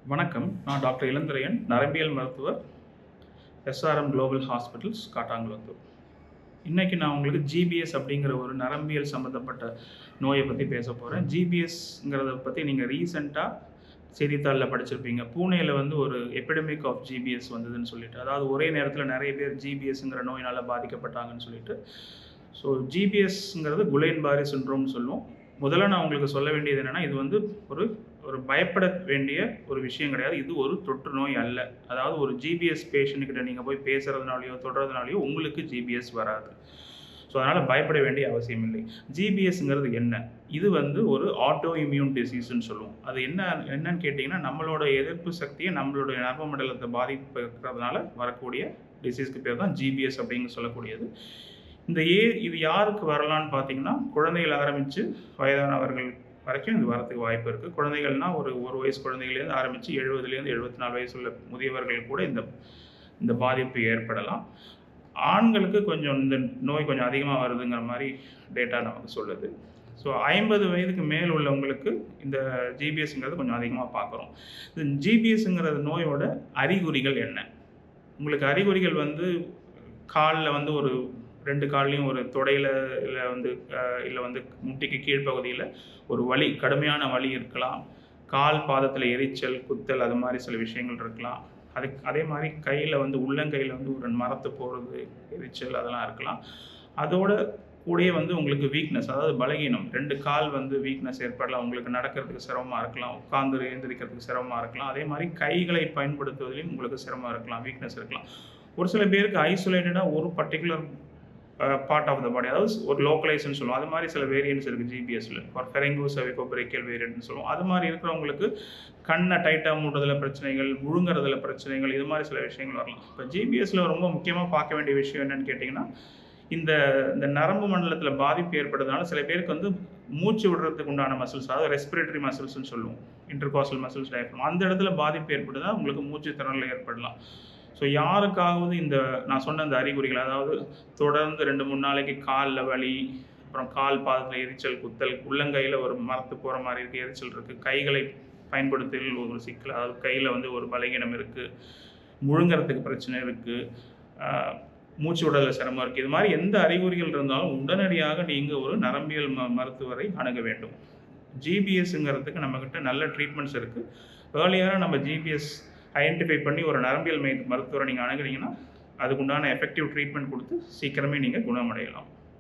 வணக்கம். நான் டாக்டர் இளந்திரையன், நரம்பியல் மருத்துவர், எஸ்ஆர்எம் குளோபல் ஹாஸ்பிட்டல்ஸ், காட்டாங்குளத்தூர். இன்னைக்கு நான் உங்களுக்கு ஜிபிஎஸ் அப்படிங்கிற ஒரு நரம்பியல் சம்மந்தப்பட்ட நோயை பற்றி பேச போகிறேன். ஜிபிஎஸ்ங்கிறத பற்றி நீங்கள் ரீசெண்டாக செய்தித்தாளில் படிச்சிருப்பீங்க. பூனேயில் ஒரு எபிடமிக் ஆஃப் ஜிபிஎஸ் வந்ததுன்னு சொல்லிட்டு, அதாவது ஒரே நேரத்தில் நிறைய பேர் ஜிபிஎஸ்ங்கிற நோயினால் பாதிக்கப்பட்டாங்கன்னு சொல்லிட்டு. ஸோ ஜிபிஎஸ்ங்கிறது குலைன் பாரி சிண்ட்ரோம்னு சொல்லுவோம். முதல்ல நான் உங்களுக்கு சொல்ல வேண்டியது என்னென்னா, இது ஒரு ஒரு பயப்பட வேண்டிய ஒரு விஷயம் கிடையாது. இது ஒரு தொற்று நோய் அல்ல. அதாவது ஒரு ஜிபிஎஸ் பேஷண்ட்கிட்ட நீங்கள் போய் பேசுகிறதுனாலையோ தொடுறதுனாலையோ உங்களுக்கு ஜிபிஎஸ் வராது. ஸோ அதனால் பயப்பட வேண்டிய அவசியம் இல்லை. ஜிபிஎஸ்ங்கிறது என்ன? இது ஒரு ஆட்டோ இம்யூன் டிசீஸ்ன்னு சொல்லுவோம். அது என்னன்னு கேட்டிங்கன்னா, நம்மளோட எதிர்ப்பு சக்தியை நம்மளுடைய நரம்பு மண்டலத்தை பாதிக்கிறதுனால வரக்கூடிய டிசீஸ்க்கு பேர் தான் ஜிபிஎஸ் அப்படிங்க சொல்லக்கூடியது. இது யாருக்கு வரலான்னு பார்த்தீங்கன்னா, குழந்தைகள் ஆரம்பித்து வயதானவர்கள் வரைக்கும் இது வரத்துக்கு வாய்ப்பு இருக்குது. குழந்தைகள்னால் ஒரு வயசு குழந்தைகள்லேருந்து ஆரம்பித்து 70லேருந்து 74 வயசு உள்ள முதியவர்கள் கூட இந்த பாதிப்பு ஏற்படலாம். ஆண்களுக்கு கொஞ்சம் இந்த நோய் கொஞ்சம் அதிகமாக வருதுங்கிற மாதிரி டேட்டா நமக்கு சொல்லுது. ஸோ 50 வயதுக்கு மேல் உள்ளவங்களுக்கு இந்த ஜிபிஎஸ்ங்கிறது கொஞ்சம் அதிகமாக பார்க்குறோம். இந்த ஜிபிஎஸ்ங்கிற நோயோட அறிகுறிகள் என்ன? உங்களுக்கு அறிகுறிகள் காலில் ஒரு 2 கால்லையும் ஒரு தொடையில் இல்லை முட்டிக்கு கீழ்ப்பகுதியில் ஒரு வலி, கடுமையான வலி இருக்கலாம். கால் பாதத்தில் எரிச்சல், குத்தல், அது மாதிரி சில விஷயங்கள் இருக்கலாம். அதே மாதிரி கையில் உள்ளங்கையில் ஒரு மரத்து போகிறது, எரிச்சல், அதெல்லாம் இருக்கலாம். அதோட கூடயே உங்களுக்கு வீக்னஸ், அதாவது பலகீனம், 2 கால் வீக்னஸ் ஏற்படலாம். உங்களுக்கு நடக்கிறதுக்கு சிரமமாக இருக்கலாம், உட்கார்ந்து எழுந்திரிக்கிறதுக்கு சிரமமாக இருக்கலாம். அதே மாதிரி கைகளை பயன்படுத்துவதிலையும் உங்களுக்கு சிரமம் இருக்கலாம், வீக்னஸ் இருக்கலாம். ஒரு சில பேருக்கு ஐசோலேட்டடாக ஒரு பர்டிகுலர் பார்ட் ஆஃப் த பாடி, அதாவது ஒரு லோக்கலைஸ்ன்னு சொல்லுவோம். அது மாதிரி சில வேரியன்ட்ஸ் இருக்குது ஜிபிஎஸ்ல. ஃபெரிங்கோசெவிகோபிரேக்கியல் வேரியன்ட்னு சொல்லுவோம். அது மாதிரி இருக்கிறவங்களுக்கு கண்ணை டைட்டாக மூடுறதுல பிரச்சனைகள், முழுங்குறதுல பிரச்சனைகள், இது மாதிரி சில விஷயங்கள் வரலாம். இப்போ ஜிபிஎஸ்ல ரொம்ப முக்கியமாக பார்க்க வேண்டிய விஷயம் என்னன்னு கேட்டிங்கன்னா, இந்த நரம்பு மண்டலத்தில் பாதிப்பு ஏற்படுறதுனால சில பேருக்கு மூச்சு விடுறதுக்கு உண்டான மசில்ஸ், அதாவது ரெஸ்பிரேட்டரி மசில்ஸ்ன்னு சொல்லுவோம், இன்டர்காஸ்டல் மசில்ஸ், டயஃப்ரம், அந்த இடத்துல பாதிப்பு ஏற்படுதா உங்களுக்கு மூச்சு திணறல் ஏற்படலாம். ஸோ யாருக்காவது நான் சொன்ன இந்த அறிகுறிகள், அதாவது தொடர்ந்து 2-3 நாளைக்கு காலில் வலி, அப்புறம் கால் பாதத்தில் எரிச்சல், குத்தல், உள்ளங்கையில் ஒரு மரத்து போகிற மாதிரி இருக்குது, எரிச்சல் இருக்குது, கைகளை பயன்படுத்துவதில் ஒரு சிக்கல், அதாவது கையில் ஒரு பலகீனம் இருக்குது, முழுங்கிறதுக்கு பிரச்சனை இருக்குது, மூச்சு விடல சிரமம் இருக்குது, இது மாதிரி எந்த அறிகுறிகள் இருந்தாலும் உடனடியாக நீங்கள் ஒரு நரம்பியல் மருத்துவரை அணுக வேண்டும். ஜிபிஎஸ்ங்கிறதுக்கு நம்மக்கிட்ட நல்ல ட்ரீட்மெண்ட்ஸ் இருக்குது. ஏர்லியராக நம்ம ஜிபிஎஸ் ஐடென்டிஃபை பண்ணி ஒரு நரம்பியல் மருத்துவரை நீங்கள் அணுகுனீங்கன்னா அதுக்குண்டான எஃபெக்டிவ் ட்ரீட்மெண்ட் கொடுத்து சீக்கிரமே நீங்கள் குணமடையலாம்.